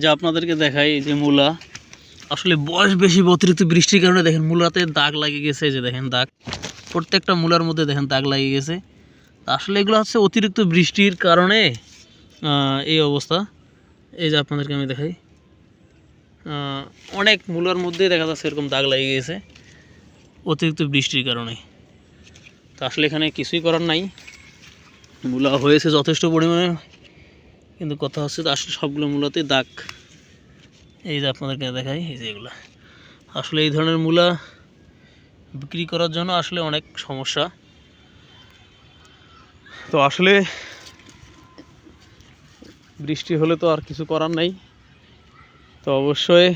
যা আপনাদেরকে দেখাই, এই যে মূলা আসলে বয়স বেশি, অতিরিক্ত বৃষ্টির কারণে দেখেন মূলাতে দাগ লাগিয়ে গেছে। এই যে দেখেন দাগ, প্রত্যেকটা মূলার মধ্যে দেখেন দাগ লাগিয়ে গেছে। আসলে এগুলো হচ্ছে অতিরিক্ত বৃষ্টির কারণে এই অবস্থা। এই যে আপনাদেরকে আমি দেখাই, অনেক মূলার মধ্যে দেখা যাচ্ছে এরকম দাগ লাগিয়ে গেছে অতিরিক্ত বৃষ্টির কারণে। তো আসলে এখানে কিছুই করার নাই, মূলা হয়েছে যথেষ্ট পরিমাণে, কিন্তু কথা হচ্ছে তো আসলে সবগুলো মূলাতে দাগ। এই যে আপনাদেরকে দেখাই, এই যে এগুলো আসলে এই ধরনের মূলা বিক্রি করার জন্য আসলে অনেক সমস্যা। তো আসলে বৃষ্টি হলে তো আর কিছু করার নাই। তো অবশ্যই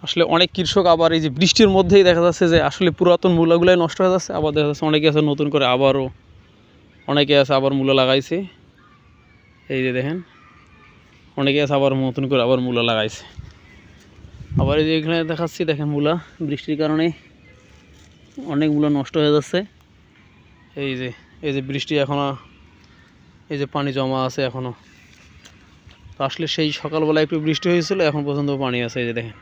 আসলে অনেক কৃষক আবার এই যে বৃষ্টির মধ্যেই দেখা যাচ্ছে যে আসলে পুরাতন মূলাগুলাই নষ্ট হয়ে যাচ্ছে। আবার দেখা যাচ্ছে অনেকে আছে নতুন করে আবারও, অনেকে আছে আবার মূলা লাগাইছে। এই যে দেখেন, অনেকে আছে আবার নতুন করে আবার মূলা লাগাইছে। আবার এই যে এখানে দেখাচ্ছি, দেখেন মূলা বৃষ্টির কারণে অনেক মূলা নষ্ট হয়ে যাচ্ছে। এই যে বৃষ্টি এখনও, এই যে পানি জমা আছে এখনও। তো আসলে সেই সকালবেলা একটু বৃষ্টি হয়েছিল, এখন পর্যন্ত পানি আছে। এই যে দেখেন,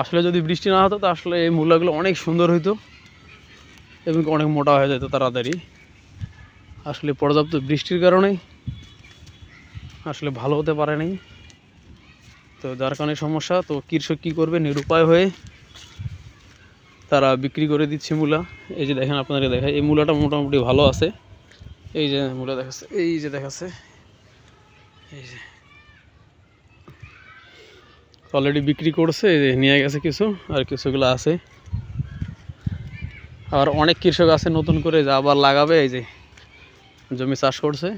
আসলে যদি বৃষ্টি না হতো তো আসলে এই মূলাগুলো অনেক সুন্দর হইতো এবং অনেক মোটা হয়ে যেত তাড়াতাড়ি। আসলে পর্যাপ্ত বৃষ্টির কারণেই আসলে ভালো হতে পারে নাই। তো যার কারণে সমস্যা। তো কৃষক কী করবে, নিরুপায় হয়ে তারা বিক্রি করে দিচ্ছে মূলা। এই যে দেখেন, আপনাদেরকে দেখায়, এই মূলাটা মোটামুটি ভালো আছে। এই যে মূলা দেখাচ্ছে, এই যে দেখাচ্ছে, এই যে অলরেডি বিক্রি করছে, এই যে নিয়ে গেছে কিছু, আর কিছুগুলো আছে। আর অনেক কৃষক আছে নতুন করে যা আবার লাগাবে, এই যে জমি চাষ করছে।